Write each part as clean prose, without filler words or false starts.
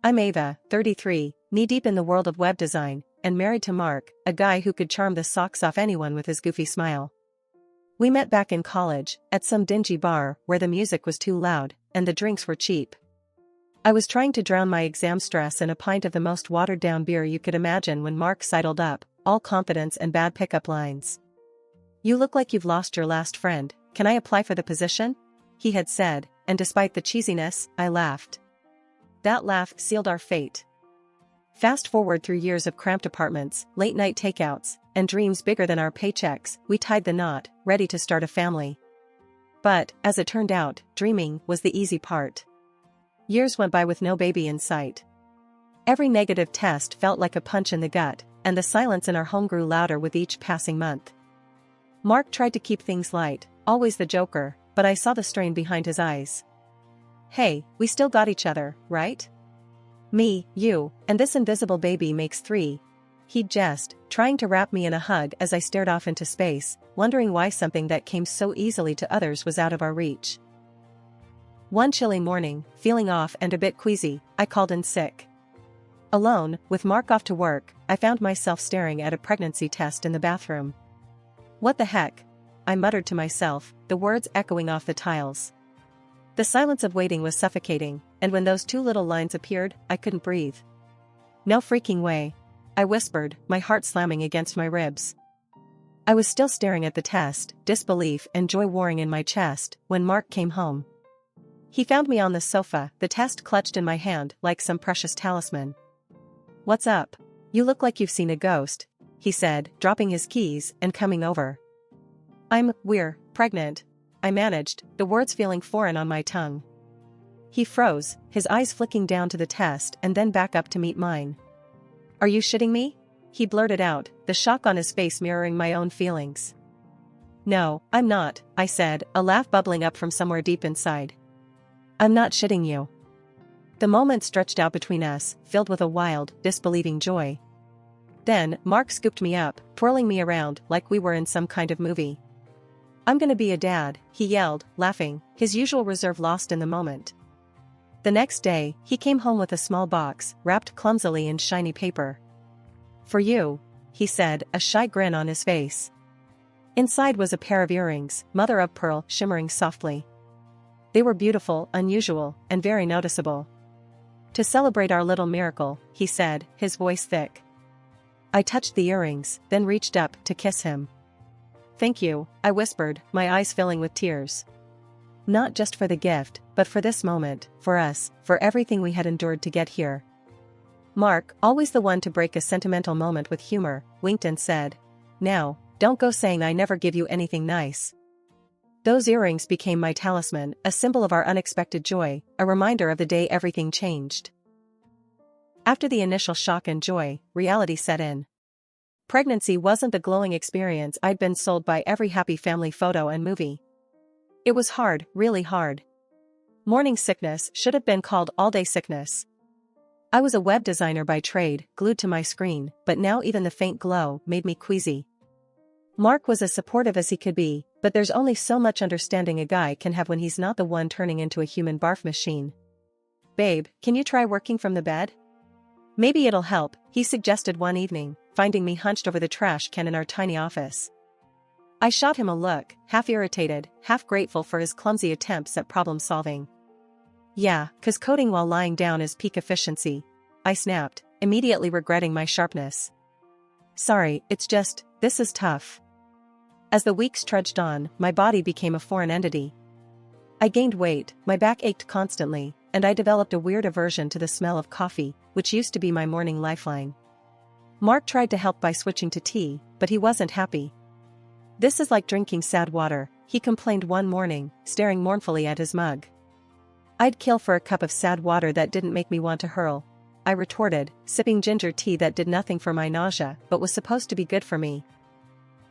I'm Ava, 33, knee-deep in the world of web design, and married to Mark, a guy who could charm the socks off anyone with his goofy smile. We met back in college, at some dingy bar where the music was too loud, and the drinks were cheap. I was trying to drown my exam stress in a pint of the most watered-down beer you could imagine when Mark sidled up, all confidence and bad pickup lines. "You look like you've lost your last friend, can I apply for the position?" he had said, and despite the cheesiness, I laughed. That laugh sealed our fate. Fast forward through years of cramped apartments, late-night takeouts, and dreams bigger than our paychecks, we tied the knot, ready to start a family. But, as it turned out, dreaming was the easy part. Years went by with no baby in sight. Every negative test felt like a punch in the gut, and the silence in our home grew louder with each passing month. Mark tried to keep things light, always the joker, but I saw the strain behind his eyes. "Hey, we still got each other, right? Me, you, and this invisible baby makes 3. He'd jest, trying to wrap me in a hug as I stared off into space, wondering why something that came so easily to others was out of our reach. One chilly morning, feeling off and a bit queasy, I called in sick. Alone, with Mark off to work, I found myself staring at a pregnancy test in the bathroom. "What the heck?" I muttered to myself, the words echoing off the tiles. The silence of waiting was suffocating, and when those 2 little lines appeared, I couldn't breathe. "No freaking way," I whispered, my heart slamming against my ribs. I was still staring at the test, disbelief and joy warring in my chest, when Mark came home. He found me on the sofa, the test clutched in my hand like some precious talisman. "What's up? You look like you've seen a ghost," he said, dropping his keys and coming over. We're pregnant," I managed, the words feeling foreign on my tongue. He froze, his eyes flicking down to the test and then back up to meet mine. "Are you shitting me?" he blurted out, the shock on his face mirroring my own feelings. "No, I'm not," I said, a laugh bubbling up from somewhere deep inside. "I'm not shitting you." The moment stretched out between us, filled with a wild, disbelieving joy. Then, Mark scooped me up, twirling me around like we were in some kind of movie. "I'm gonna be a dad," he yelled, laughing, his usual reserve lost in the moment. The next day, he came home with a small box, wrapped clumsily in shiny paper. "For you," he said, a shy grin on his face. Inside was a pair of earrings, mother of pearl, shimmering softly. They were beautiful, unusual, and very noticeable. "To celebrate our little miracle," he said, his voice thick. I touched the earrings, then reached up to kiss him. "Thank you," I whispered, my eyes filling with tears. Not just for the gift, but for this moment, for us, for everything we had endured to get here. Mark, always the one to break a sentimental moment with humor, winked and said, "Now, don't go saying I never give you anything nice." Those earrings became my talisman, a symbol of our unexpected joy, a reminder of the day everything changed. After the initial shock and joy, reality set in. Pregnancy wasn't the glowing experience I'd been sold by every happy family photo and movie. It was hard, really hard. Morning sickness should have been called all-day sickness. I was a web designer by trade, glued to my screen, but now even the faint glow made me queasy. Mark was as supportive as he could be, but there's only so much understanding a guy can have when he's not the one turning into a human barf machine. "Babe, can you try working from the bed? Maybe it'll help," he suggested one evening, finding me hunched over the trash can in our tiny office. I shot him a look, half irritated, half grateful for his clumsy attempts at problem-solving. "Yeah, 'cause coding while lying down is peak efficiency," I snapped, immediately regretting my sharpness. "Sorry, it's just, this is tough." As the weeks trudged on, my body became a foreign entity. I gained weight, my back ached constantly, and I developed a weird aversion to the smell of coffee, which used to be my morning lifeline. Mark tried to help by switching to tea, but he wasn't happy. "This is like drinking sad water," he complained one morning, staring mournfully at his mug. "I'd kill for a cup of sad water that didn't make me want to hurl," I retorted, sipping ginger tea that did nothing for my nausea but was supposed to be good for me.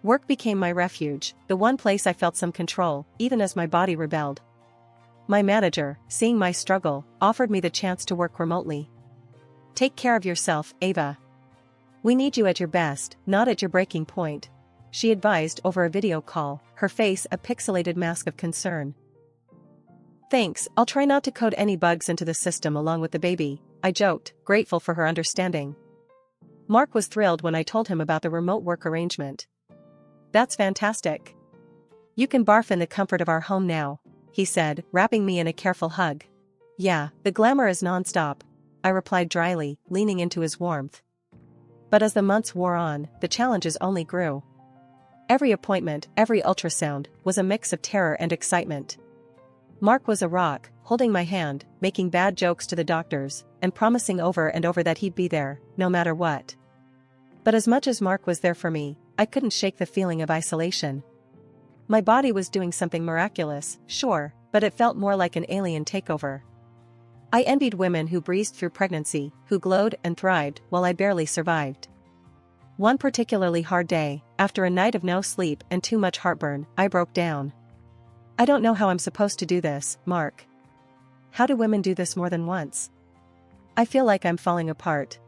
Work became my refuge, the one place I felt some control, even as my body rebelled. My manager, seeing my struggle, offered me the chance to work remotely. "Take care of yourself, Ava. We need you at your best, not at your breaking point," she advised over a video call, her face a pixelated mask of concern. "Thanks, I'll try not to code any bugs into the system along with the baby," I joked, grateful for her understanding. Mark was thrilled when I told him about the remote work arrangement. That's fantastic. You can barf in the comfort of our home now, he said, wrapping me in a careful hug. Yeah, the glamour is non-stop, I replied dryly, leaning into his warmth. But as the months wore on, the challenges only grew. Every appointment, every ultrasound, was a mix of terror and excitement. Mark was a rock, holding my hand, making bad jokes to the doctors, and promising over and over that he'd be there, no matter what. But as much as Mark was there for me, I couldn't shake the feeling of isolation. My body was doing something miraculous, sure, but it felt more like an alien takeover. I envied women who breezed through pregnancy, who glowed and thrived while I barely survived. One particularly hard day, after a night of no sleep and too much heartburn, I broke down. I don't know how I'm supposed to do this, Mark. How do women do this more than once? I feel like I'm falling apart.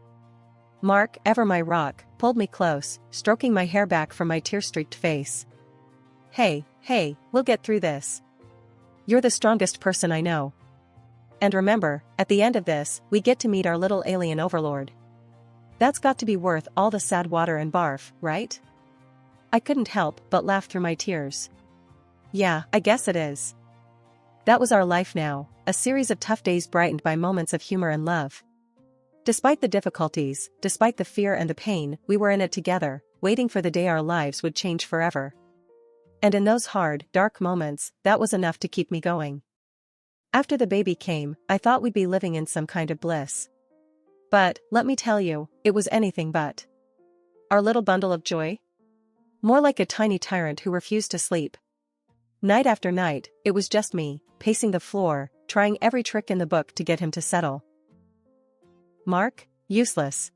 Mark, ever my rock, pulled me close, stroking my hair back from my tear-streaked face. Hey, we'll get through this. You're the strongest person I know. And remember, at the end of this, we get to meet our little alien overlord. That's got to be worth all the sad water and barf, right? I couldn't help but laugh through my tears. Yeah, I guess it is. That was our life now, a series of tough days brightened by moments of humor and love. Despite the difficulties, despite the fear and the pain, we were in it together, waiting for the day our lives would change forever. And in those hard, dark moments, that was enough to keep me going. After the baby came, I thought we'd be living in some kind of bliss. But, let me tell you, it was anything but. Our little bundle of joy? More like a tiny tyrant who refused to sleep. Night after night, it was just me, pacing the floor, trying every trick in the book to get him to settle. Mark? Useless.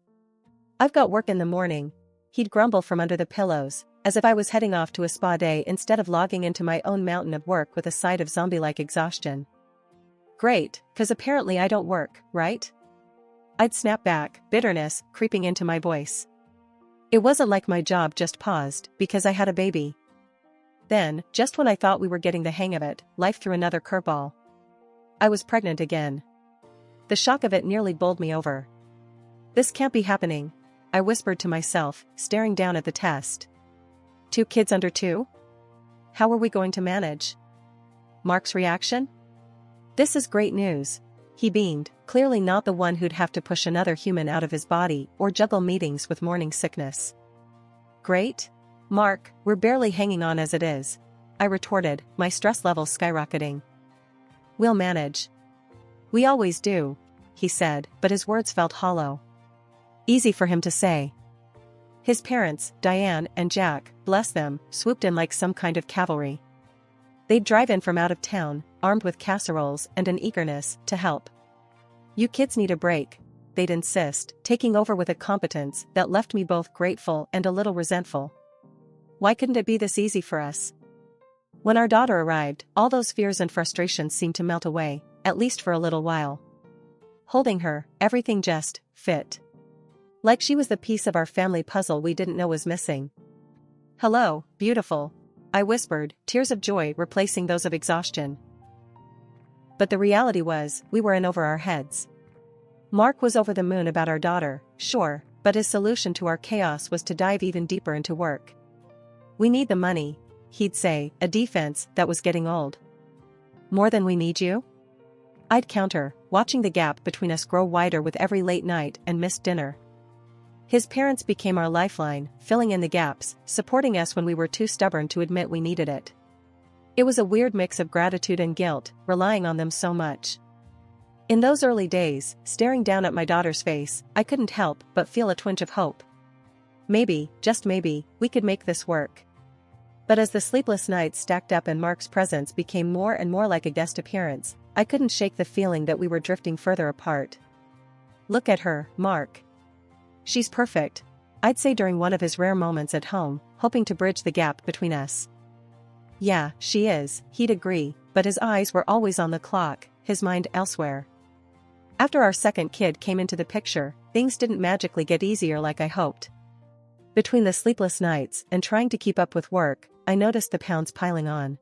I've got work in the morning, he'd grumble from under the pillows, as if I was heading off to a spa day instead of logging into my own mountain of work with a side of zombie-like exhaustion. Great, 'cause apparently I don't work, right? I'd snap back, bitterness creeping into my voice. It wasn't like my job just paused because I had a baby. Then, just when I thought we were getting the hang of it, life threw another curveball. I was pregnant again. The shock of it nearly bowled me over. This can't be happening, I whispered to myself, staring down at the test. 2 kids under 2? How were we going to manage? Mark's reaction? This is great news. He beamed, clearly not the one who'd have to push another human out of his body or juggle meetings with morning sickness. Great? Mark, we're barely hanging on as it is, I retorted, my stress levels skyrocketing. We'll manage. We always do, he said, but his words felt hollow. Easy for him to say. His parents, Diane and Jack, bless them, swooped in like some kind of cavalry. They'd drive in from out of town, armed with casseroles and an eagerness to help. You kids need a break, they'd insist, taking over with a competence that left me both grateful and a little resentful. Why couldn't it be this easy for us? When our daughter arrived, all those fears and frustrations seemed to melt away, at least for a little while. Holding her, everything just fit. Like she was the piece of our family puzzle we didn't know was missing. Hello, beautiful, I whispered, tears of joy replacing those of exhaustion. But the reality was, we were in over our heads. Mark was over the moon about our daughter, sure, but his solution to our chaos was to dive even deeper into work. We need the money, he'd say, a defense that was getting old. More than we need you? I'd counter, watching the gap between us grow wider with every late night and missed dinner. His parents became our lifeline, filling in the gaps, supporting us when we were too stubborn to admit we needed it. It was a weird mix of gratitude and guilt, relying on them so much. In those early days, staring down at my daughter's face, I couldn't help but feel a twinge of hope. Maybe, just maybe, we could make this work. But as the sleepless nights stacked up and Mark's presence became more and more like a guest appearance, I couldn't shake the feeling that we were drifting further apart. Look at her, Mark. She's perfect, I'd say during one of his rare moments at home, hoping to bridge the gap between us. Yeah, she is, he'd agree, but his eyes were always on the clock, his mind elsewhere. After our second kid came into the picture, things didn't magically get easier like I hoped. Between the sleepless nights and trying to keep up with work, I noticed the pounds piling on.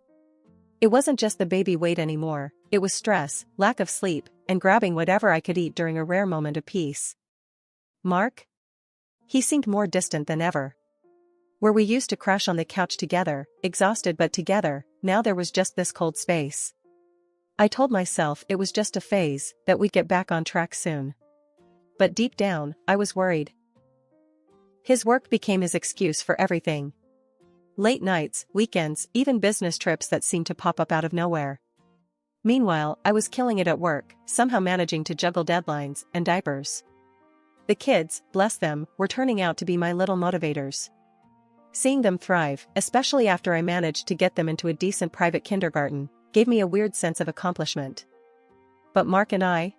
It wasn't just the baby weight anymore, It was stress, lack of sleep, and grabbing whatever I could eat during a rare moment of peace. Mark? He seemed more distant than ever. Where we used to crash on the couch together, exhausted but together, now there was just this cold space. I told myself it was just a phase, that we'd get back on track soon. But deep down, I was worried. His work became his excuse for everything. Late nights, weekends, even business trips that seemed to pop up out of nowhere. Meanwhile, I was killing it at work, somehow managing to juggle deadlines and diapers. The kids, bless them, were turning out to be my little motivators. Seeing them thrive, especially after I managed to get them into a decent private kindergarten, gave me a weird sense of accomplishment. But Mark and I?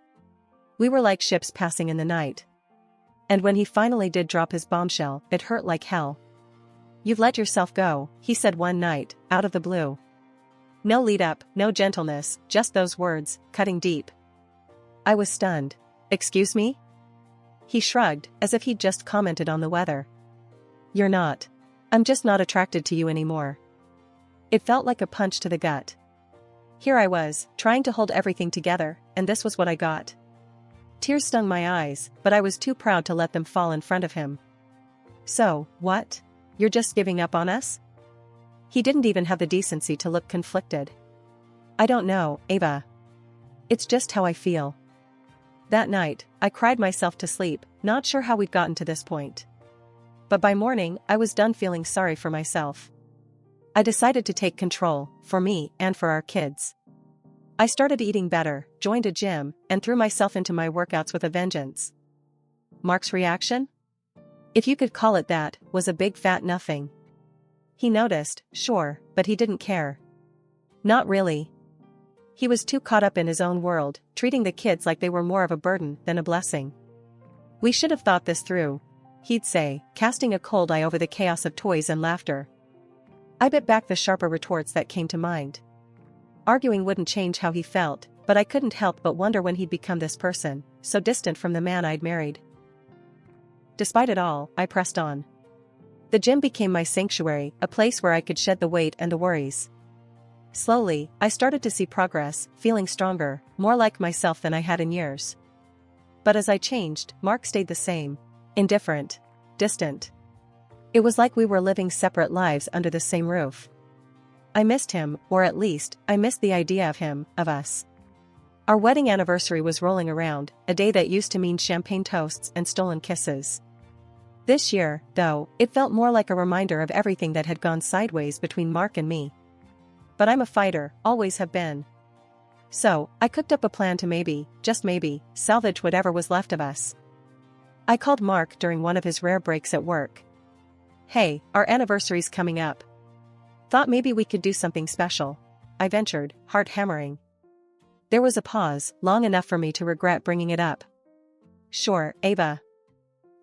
We were like ships passing in the night. And when he finally did drop his bombshell, it hurt like hell. "You've let yourself go," he said one night, out of the blue. No lead up, no gentleness, just those words, cutting deep. I was stunned. "Excuse me?" He shrugged, as if he'd just commented on the weather. "You're not. I'm just not attracted to you anymore." It felt like a punch to the gut. Here I was, trying to hold everything together, and this was what I got. Tears stung my eyes, but I was too proud to let them fall in front of him. "So, what? You're just giving up on us?" He didn't even have the decency to look conflicted. "I don't know, Ava. It's just how I feel." That night, I cried myself to sleep, not sure how we'd gotten to this point. But by morning, I was done feeling sorry for myself. I decided to take control, for me and for our kids. I started eating better, joined a gym, and threw myself into my workouts with a vengeance. Mark's reaction? If you could call it that, was a big fat nothing. He noticed, sure, but he didn't care. Not really. He was too caught up in his own world, treating the kids like they were more of a burden than a blessing. "We should have thought this through," he'd say, casting a cold eye over the chaos of toys and laughter. I bit back the sharper retorts that came to mind. Arguing wouldn't change how he felt, but I couldn't help but wonder when he'd become this person, so distant from the man I'd married. Despite it all, I pressed on. The gym became my sanctuary, a place where I could shed the weight and the worries. Slowly, I started to see progress, feeling stronger, more like myself than I had in years. But as I changed, Mark stayed the same. Indifferent. Distant. It was like we were living separate lives under the same roof. I missed him, or at least, I missed the idea of him, of us. Our wedding anniversary was rolling around, a day that used to mean champagne toasts and stolen kisses. This year, though, it felt more like a reminder of everything that had gone sideways between Mark and me. But I'm a fighter, always have been. So, I cooked up a plan to maybe, just maybe, salvage whatever was left of us. I called Mark during one of his rare breaks at work. "Hey, our anniversary's coming up. Thought maybe we could do something special," I ventured, heart hammering. There was a pause, long enough for me to regret bringing it up. "Sure, Ava.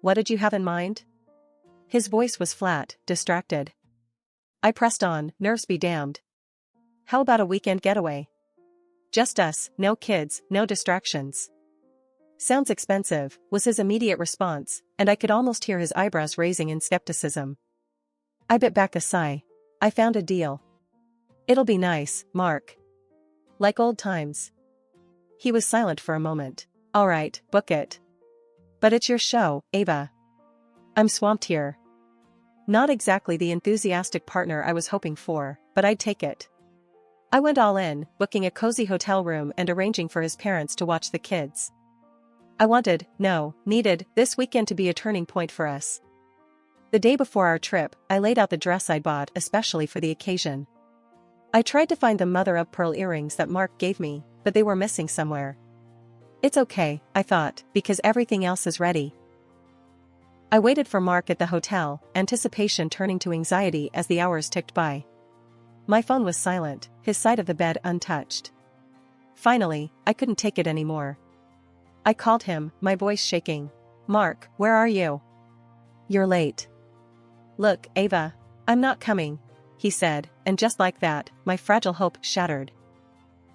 What did you have in mind?" His voice was flat, distracted. I pressed on, nerves be damned. "How about a weekend getaway? Just us, no kids, no distractions." "Sounds expensive," was his immediate response, and I could almost hear his eyebrows raising in skepticism. I bit back a sigh. "I found a deal. It'll be nice, Mark. Like old times." He was silent for a moment. "All right, book it. But it's your show, Ava. I'm swamped here." Not exactly the enthusiastic partner I was hoping for, but I'd take it. I went all in, booking a cozy hotel room and arranging for his parents to watch the kids. I needed, this weekend to be a turning point for us. The day before our trip, I laid out the dress I'd bought especially for the occasion. I tried to find the mother-of-pearl earrings that Mark gave me, but they were missing somewhere. It's okay, I thought, because everything else is ready. I waited for Mark at the hotel, anticipation turning to anxiety as the hours ticked by. My phone was silent, his side of the bed untouched. Finally, I couldn't take it anymore. I called him, my voice shaking. "Mark, where are you? You're late." "Look, Ava, I'm not coming," he said, and just like that, my fragile hope shattered.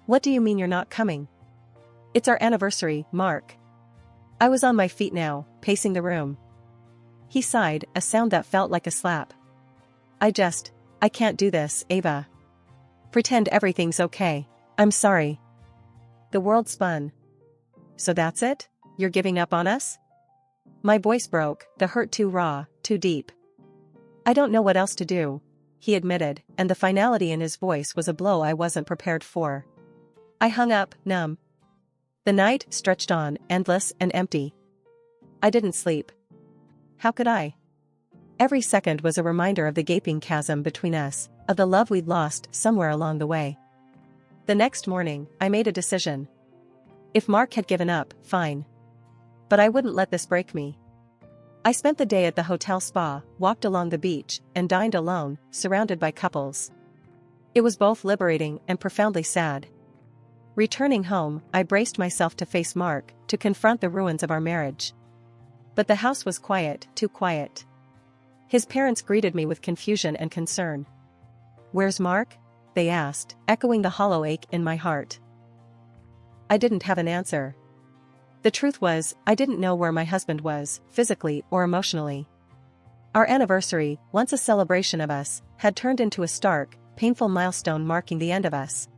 "What do you mean you're not coming? It's our anniversary, Mark." I was on my feet now, pacing the room. He sighed, a sound that felt like a slap. I can't do this, Ava. Pretend everything's okay. I'm sorry. The world spun. So that's it? You're giving up on us? My voice broke, the hurt too raw, too deep. I don't know what else to do, he admitted, and the finality in his voice was a blow I wasn't prepared for. I hung up, numb. The night stretched on, endless and empty. I didn't sleep. How could I? Every second was a reminder of the gaping chasm between us, of the love we'd lost somewhere along the way. The next morning, I made a decision. If Mark had given up, fine. But I wouldn't let this break me. I spent the day at the hotel spa, walked along the beach, and dined alone, surrounded by couples. It was both liberating and profoundly sad. Returning home, I braced myself to face Mark, to confront the ruins of our marriage. But the house was quiet, too quiet. His parents greeted me with confusion and concern. "Where's Mark?" they asked, echoing the hollow ache in my heart. I didn't have an answer. The truth was, I didn't know where my husband was, physically or emotionally. Our anniversary, once a celebration of us, had turned into a stark, painful milestone marking the end of us.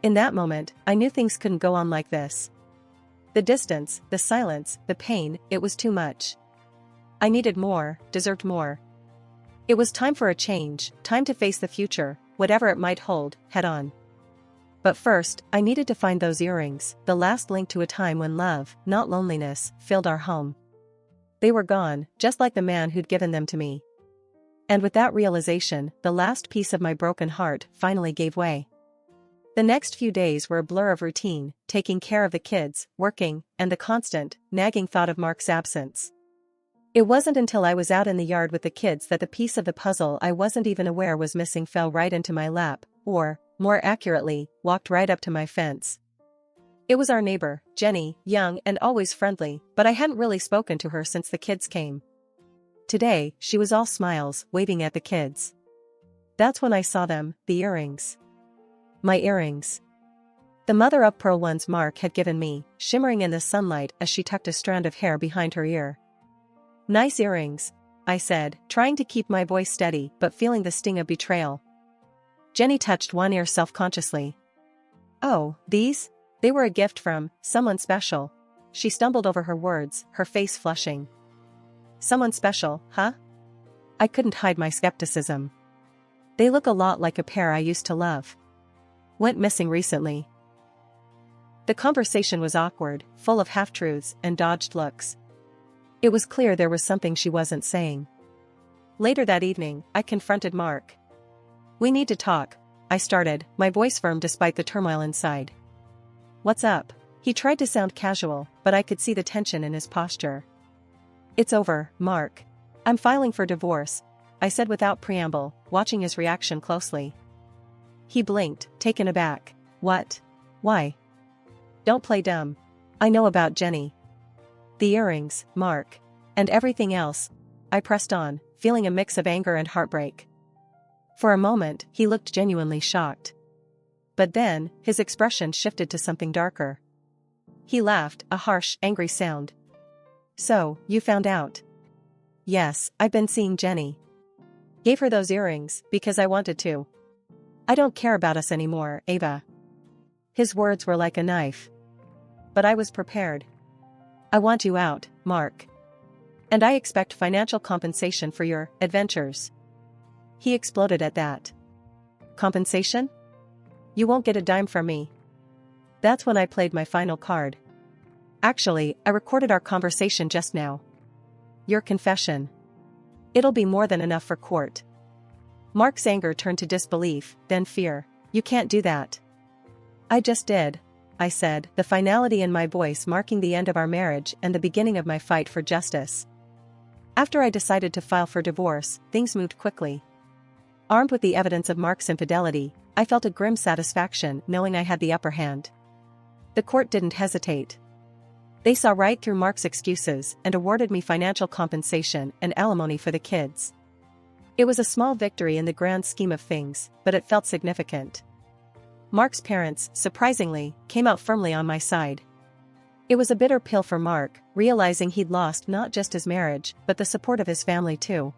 In that moment, I knew things couldn't go on like this. The distance, the silence, the pain, it was too much. I needed more, deserved more. It was time for a change, time to face the future, whatever it might hold, head on. But first, I needed to find those earrings, the last link to a time when love, not loneliness, filled our home. They were gone, just like the man who'd given them to me. And with that realization, the last piece of my broken heart finally gave way. The next few days were a blur of routine, taking care of the kids, working, and the constant, nagging thought of Mark's absence. It wasn't until I was out in the yard with the kids that the piece of the puzzle I wasn't even aware was missing fell right into my lap, or, more accurately, walked right up to my fence. It was our neighbor, Jenny, young and always friendly, but I hadn't really spoken to her since the kids came. Today, she was all smiles, waving at the kids. That's when I saw them, the earrings. My earrings. The mother-of-pearl ones Mark had given me, shimmering in the sunlight as she tucked a strand of hair behind her ear. "Nice earrings," I said, trying to keep my voice steady but feeling the sting of betrayal. Jenny touched one ear self-consciously. "Oh, these? They were a gift from someone special." She stumbled over her words, her face flushing. "Someone special, huh?" I couldn't hide my skepticism. "They look a lot like a pair I used to love. Went missing recently." The conversation was awkward, full of half-truths and dodged looks. It was clear there was something she wasn't saying. Later that evening, I confronted Mark. "We need to talk," I started, my voice firm despite the turmoil inside. "What's up?" He tried to sound casual, but I could see the tension in his posture. "It's over, Mark. I'm filing for divorce," I said without preamble, watching his reaction closely. He blinked, taken aback. "What? Why?" "Don't play dumb. I know about Jenny. The earrings, Mark. And everything else." I pressed on, feeling a mix of anger and heartbreak. For a moment, he looked genuinely shocked. But then, his expression shifted to something darker. He laughed, a harsh, angry sound. "So, you found out?" "Yes, I've been seeing Jenny. Gave her those earrings, because I wanted to. I don't care about us anymore, Ava." His words were like a knife. But I was prepared. "I want you out, Mark. And I expect financial compensation for your adventures." He exploded at that. "Compensation? You won't get a dime from me." That's when I played my final card. "Actually, I recorded our conversation just now. Your confession. It'll be more than enough for court." Mark's anger turned to disbelief, then fear. "You can't do that." "I just did," I said, the finality in my voice marking the end of our marriage and the beginning of my fight for justice. After I decided to file for divorce, things moved quickly. Armed with the evidence of Mark's infidelity, I felt a grim satisfaction knowing I had the upper hand. The court didn't hesitate. They saw right through Mark's excuses and awarded me financial compensation and alimony for the kids. It was a small victory in the grand scheme of things, but it felt significant. Mark's parents, surprisingly, came out firmly on my side. It was a bitter pill for Mark, realizing he'd lost not just his marriage, but the support of his family too.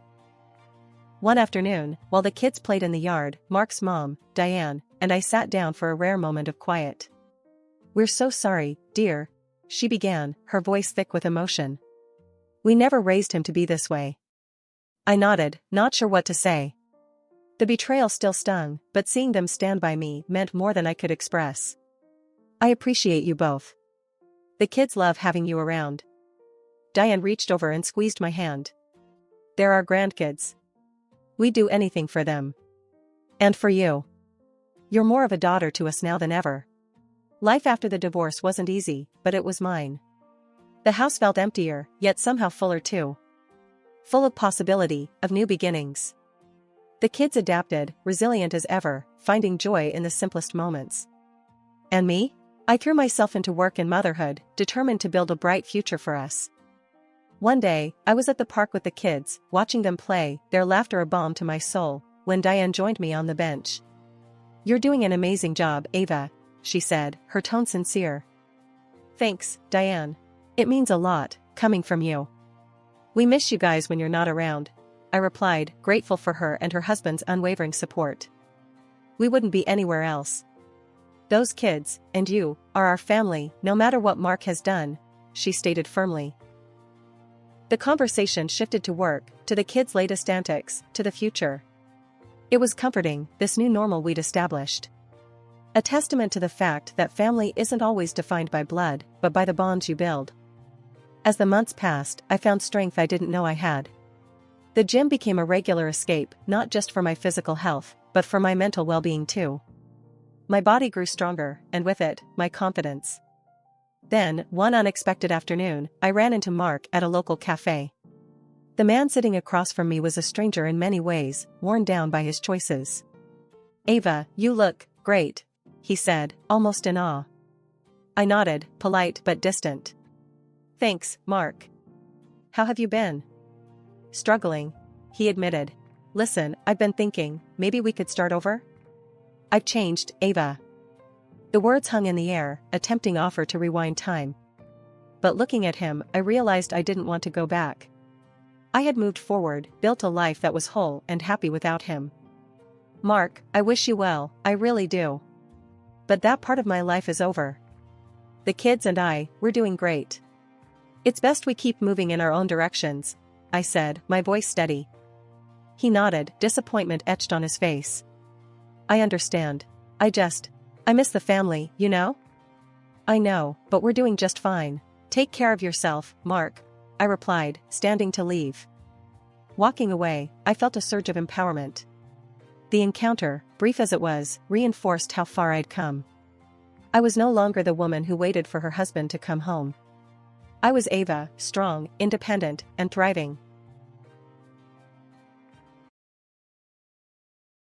One afternoon, while the kids played in the yard, Mark's mom, Diane, and I sat down for a rare moment of quiet. "We're so sorry, dear," she began, her voice thick with emotion. "We never raised him to be this way." I nodded, not sure what to say. The betrayal still stung, but seeing them stand by me meant more than I could express. "I appreciate you both. The kids love having you around." Diane reached over and squeezed my hand. "They're our grandkids. We'd do anything for them. And for you. You're more of a daughter to us now than ever." Life after the divorce wasn't easy, but it was mine. The house felt emptier, yet somehow fuller too. Full of possibility, of new beginnings. The kids adapted, resilient as ever, finding joy in the simplest moments. And me? I threw myself into work and motherhood, determined to build a bright future for us. One day, I was at the park with the kids, watching them play, their laughter a balm to my soul, when Diane joined me on the bench. "You're doing an amazing job, Ava," she said, her tone sincere. "Thanks, Diane. It means a lot, coming from you." "We miss you guys when you're not around," I replied, grateful for her and her husband's unwavering support. "We wouldn't be anywhere else. Those kids, and you, are our family, no matter what Mark has done," she stated firmly. The conversation shifted to work, to the kids' latest antics, to the future. It was comforting, this new normal we'd established. A testament to the fact that family isn't always defined by blood, but by the bonds you build. As the months passed, I found strength I didn't know I had. The gym became a regular escape, not just for my physical health, but for my mental well-being too. My body grew stronger, and with it, my confidence. Then, one unexpected afternoon, I ran into Mark at a local cafe. The man sitting across from me was a stranger in many ways, worn down by his choices. "Ava, you look great," he said, almost in awe. I nodded, polite but distant. "Thanks, Mark. How have you been?" "Struggling," he admitted. "Listen, I've been thinking, maybe we could start over?" "I've changed, Ava." The words hung in the air, a tempting offer to rewind time. But looking at him, I realized I didn't want to go back. I had moved forward, built a life that was whole and happy without him. "Mark, I wish you well, I really do. But that part of my life is over. The kids and we're doing great. It's best we keep moving in our own directions," I said, my voice steady. He nodded, disappointment etched on his face. "I understand. I miss the family, you know?" "I know, but we're doing just fine. Take care of yourself, Mark," I replied, standing to leave. Walking away, I felt a surge of empowerment. The encounter, brief as it was, reinforced how far I'd come. I was no longer the woman who waited for her husband to come home. I was Ava, strong, independent, and thriving.